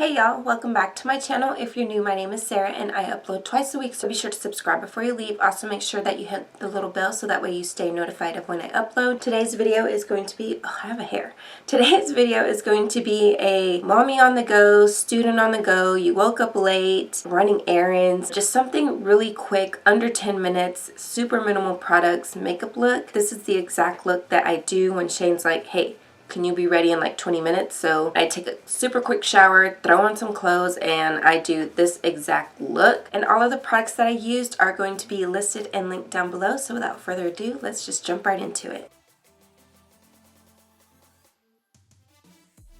Hey y'all, welcome back to my channel. If you're new, my name is Sarah and I upload twice a week, so be sure to subscribe before you leave. Also make sure that you hit the little bell so that way you stay notified of when I upload. Today's video is going to be, I have a hair. Today's video is going to be a mommy on the go, student on the go, you woke up late, running errands, just something really quick, under 10 minutes, super minimal products, makeup look. This is the exact look that I do when Shane's like, hey, can you be ready in like 20 minutes? So I take a super quick shower, throw on some clothes, and I do this exact look. And all of the products that I used are going to be listed and linked down below. So without further ado, let's just jump right into it.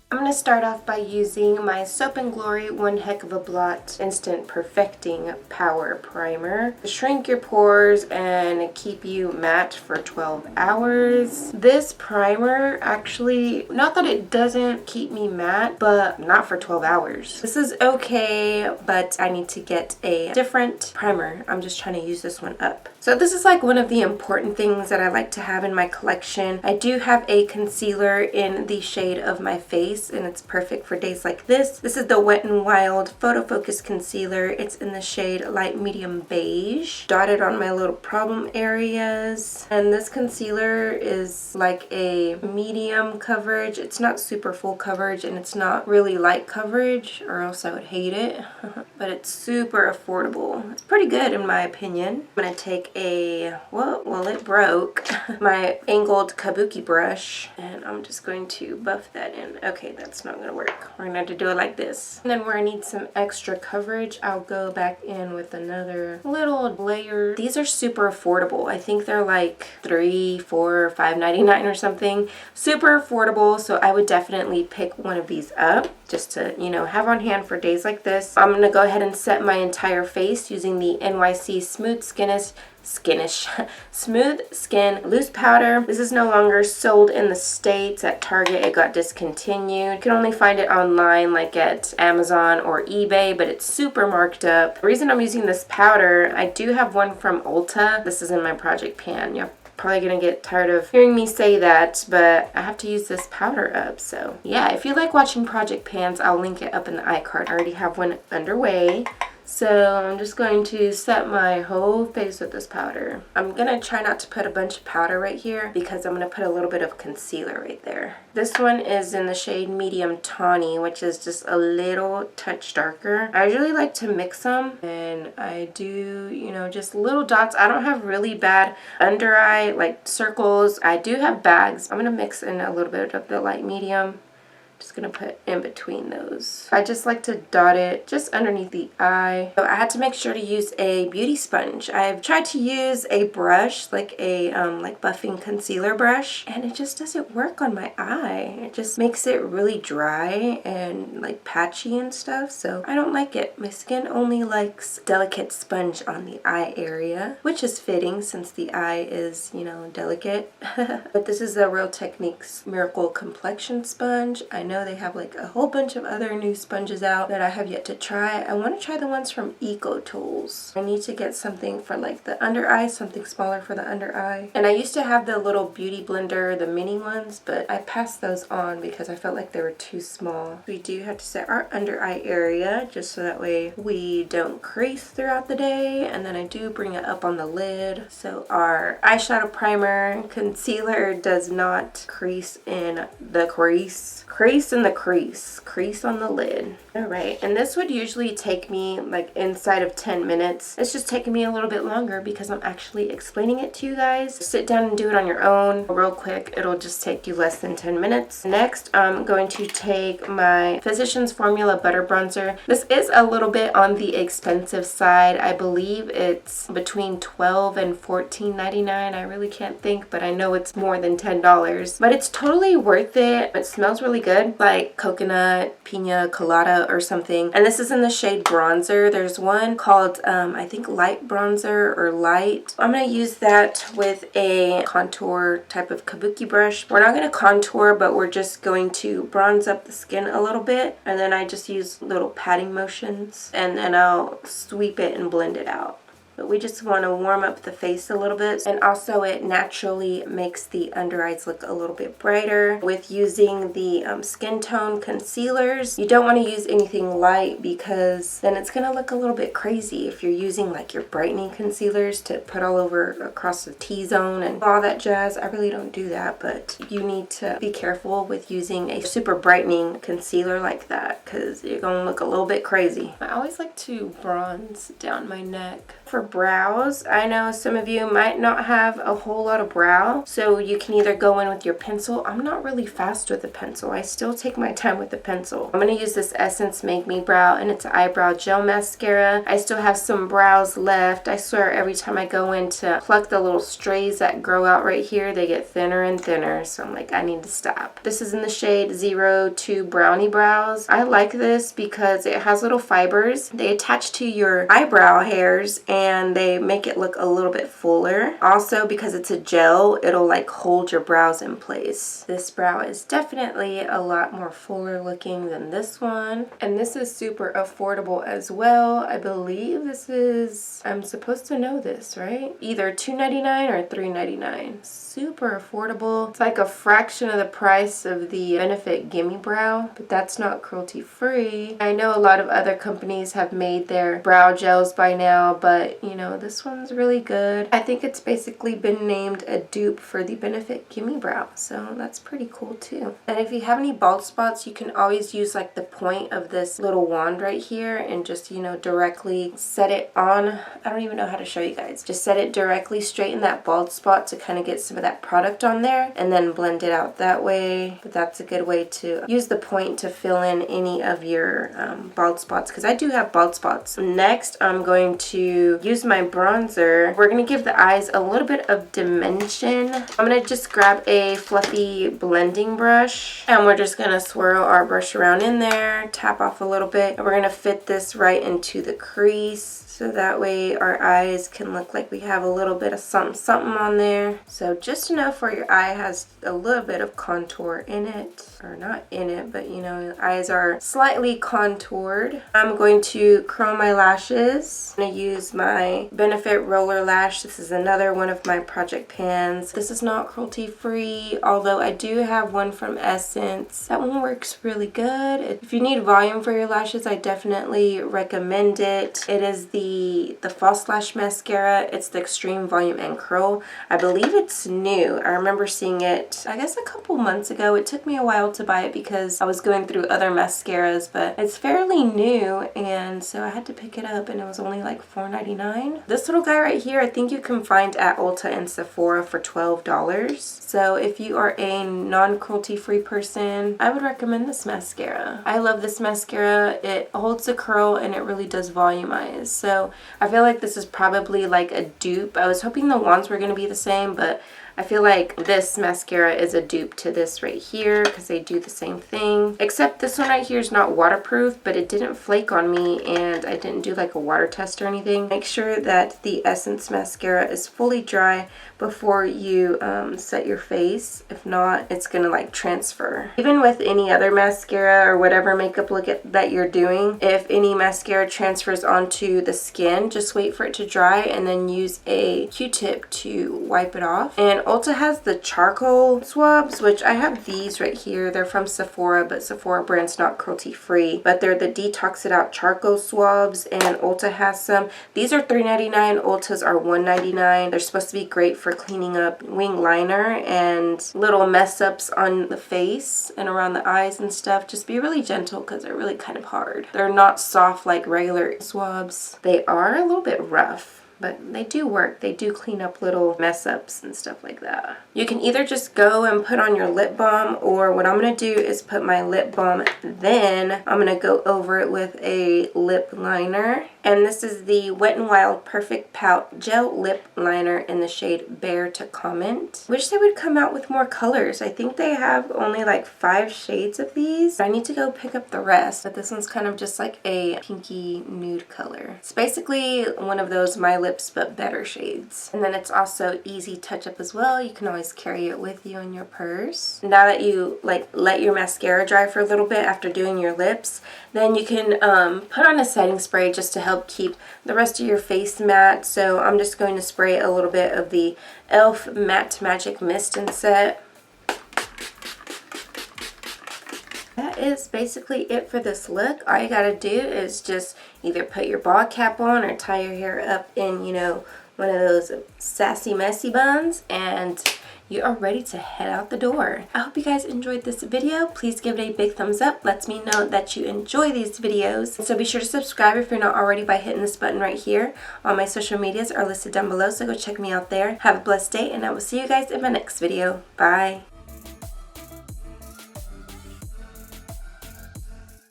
I'm going to start off by using my Soap & Glory One Heck of a Blot Instant Perfecting Power Primer to shrink your pores and keep you matte for 12 hours. This primer actually, not that it doesn't keep me matte, but not for 12 hours. This is okay, but I need to get a different primer. I'm just trying to use this one up. So this is like one of the important things that I like to have in my collection. I do have a concealer in the shade of my face, and it's perfect for days like this. This is the Wet n Wild Photo Focus Concealer. It's in the shade Light Medium Beige, dotted on my little problem areas. And this concealer is like a medium coverage. It's not super full coverage, and it's not really light coverage, or else I would hate it. But it's super affordable. It's pretty good in my opinion. I'm gonna take a, well it broke, my angled kabuki brush, and I'm just going to buff that in. Okay, that's not gonna work. We're gonna have to do it like this. And then where I need some extra coverage, I'll go back in with another little layer. These are super affordable. I think they're like $3, $4, $5.99 or something. Super affordable, so I would definitely pick one of these up just to, you know, have on hand for days like this. I'm gonna go ahead and set my entire face using the NYC Smooth Skin Loose Powder. This is no longer sold in the States at Target. It got discontinued. You can only find it online like at Amazon or eBay, but it's super marked up. The reason I'm using this powder, I do have one from Ulta. This is in my project pan. You're probably gonna get tired of hearing me say that, but I have to use this powder up. So yeah, if you like watching project pans, I'll link it up in the iCard. I already have one underway. So I'm just going to set my whole face with this powder. I'm gonna try not to put a bunch of powder right here because I'm gonna put a little bit of concealer right there. This one is in the shade Medium Tawny, which is just a little touch darker. I usually like to mix them, and I do, you know, just little dots. I don't have really bad under eye, like circles. I do have bags. I'm gonna mix in a little bit of the light medium. Just gonna put in between those. I just like to dot it just underneath the eye. So I had to make sure to use a beauty sponge. I've tried to use a brush, like a like buffing concealer brush, and it just doesn't work on my eye. It just makes it really dry and like patchy and stuff, so I don't like it. My skin only likes delicate sponge on the eye area, which is fitting since the eye is, you know, delicate. But this is the Real Techniques Miracle Complexion Sponge. I know they have like a whole bunch of other new sponges out that I have yet to try. I want to try the ones from Eco Tools. I need to get something for like the under eye, something smaller for the under eye. And I used to have the little beauty blender, the mini ones, but I passed those on because I felt like they were too small. We do have to set our under eye area just so that way we don't crease throughout the day. And then I do bring it up on the lid. So our eyeshadow primer, concealer does not crease in the crease. Crease in the crease. Crease on the lid. Alright, and this would usually take me like inside of 10 minutes. It's just taking me a little bit longer because I'm actually explaining it to you guys. Sit down and do it on your own real quick. It'll just take you less than 10 minutes. Next, I'm going to take my Physicians Formula Butter Bronzer. This is a little bit on the expensive side. I believe it's between $12 and $14.99. I really can't think, but I know it's more than $10. But it's totally worth it. It smells really good, like coconut, pina colada or something. And this is in the shade Bronzer. There's one called I think Light Bronzer or Light. I'm going to use that with a contour type of kabuki brush. We're not going to contour, but we're just going to bronze up the skin a little bit, and then I just use little patting motions, and then I'll sweep it and blend it out. but we just want to warm up the face a little bit. And also it naturally makes the under eyes look a little bit brighter. With using the skin tone concealers, you don't want to use anything light because then it's going to look a little bit crazy if you're using like your brightening concealers to put all over across the T-zone and all that jazz. I really don't do that, but you need to be careful with using a super brightening concealer like that because you're going to look a little bit crazy. I always like to bronze down my neck. For brows, I know some of you might not have a whole lot of brow, so you can either go in with your pencil. I'm not really fast with the pencil. I still take my time with the pencil. I'm going to use this Essence Make Me Brow, and it's an eyebrow gel mascara. I still have some brows left. I swear every time I go in to pluck the little strays that grow out right here, they get thinner and thinner, so I'm like, I need to stop. This is in the shade 02 Brownie Brows. I like this because it has little fibers. They attach to your eyebrow hairs and they make it look a little bit fuller. Also, because it's a gel, it'll like hold your brows in place. This brow is definitely a lot more fuller looking than this one. And this is super affordable as well. I believe this is, I'm supposed to know this, right? Either $2.99 or $3.99. Super affordable. It's like a fraction of the price of the Benefit Gimme Brow, but that's not cruelty free. I know a lot of other companies have made their brow gels by now, but you know, this one's really good. I think it's basically been named a dupe for the Benefit Gimme Brow, so that's pretty cool too. And if you have any bald spots, you can always use like the point of this little wand right here and just, you know, directly set it on. I don't even know how to show you guys. Just set it directly straight in that bald spot to kind of get some of that product on there and then blend it out that way. But that's a good way to use the point to fill in any of your bald spots, because I do have bald spots. Next, I'm going to use my bronzer. We're going to give the eyes a little bit of dimension. I'm going to just grab a fluffy blending brush and we're just going to swirl our brush around in there, tap off a little bit, and we're going to fit this right into the crease. So that way our eyes can look like we have a little bit of something on there. So just enough where your eye has a little bit of contour in it. Or not in it, but you know, eyes are slightly contoured. I'm going to curl my lashes. I'm going to use my Benefit Roller Lash. This is another one of my project pans. This is not cruelty free, although I do have one from Essence. That one works really good. If you need volume for your lashes, I definitely recommend it. It is the False Lash Mascara. It's the Extreme Volume and Curl. I believe it's new. I remember seeing it, I guess, a couple months ago. It took me a while to buy it because I was going through other mascaras, but it's fairly new, and so I had to pick it up, and it was only like $4.99. This little guy right here, I think you can find at Ulta and Sephora for $12. So if you are a non-cruelty free person, I would recommend this mascara. I love this mascara. It holds the curl and it really does volumize. So I feel like this is probably like a dupe. I was hoping the wands were going to be the same, but I feel like this mascara is a dupe to this right here because they do the same thing. Except this one right here is not waterproof, but it didn't flake on me and I didn't do like a water test or anything. Make sure that the Essence mascara is fully dry before you set your face. If not, it's gonna like transfer. Even with any other mascara or whatever makeup look that you're doing, if any mascara transfers onto the skin, just wait for it to dry and then use a Q-tip to wipe it off. And Ulta has the charcoal swabs, which I have these right here. They're from Sephora, but Sephora brand's not cruelty free. But they're the Detox It Out charcoal swabs, and Ulta has some. These are $3.99. Ulta's are $1.99. They're supposed to be great for cleaning up wing liner and little mess ups on the face and around the eyes and stuff. Just be really gentle because they're really kind of hard. They're not soft like regular swabs. They are a little bit rough, but they do work. They do clean up little mess ups and stuff like that. You can either just go and put on your lip balm, or what I'm going to do is put my lip balm, then I'm going to go over it with a lip liner. And this is the Wet n Wild Perfect Pout Gel Lip Liner in the shade Bear to Comment. Wish they would come out with more colors. I think they have only like 5 shades of these. I need to go pick up the rest, but this one's kind of just like a pinky nude color. It's basically one of those My lips, but better shades. And then it's also easy touch up as well. You can always carry it with you in your purse. Now that you like let your mascara dry for a little bit after doing your lips, then you can put on a setting spray just to help keep the rest of your face matte. So I'm just going to spray a little bit of the e.l.f. Matte Magic Mist and Set. That is basically it for this look. All you gotta do is just either put your ball cap on or tie your hair up in, you know, one of those sassy messy buns, and you are ready to head out the door. I hope you guys enjoyed this video. Please give it a big thumbs up. Lets me know that you enjoy these videos. So be sure to subscribe if you're not already by hitting this button right here. All my social medias are listed down below, so go check me out there. Have a blessed day, and I will see you guys in my next video. Bye.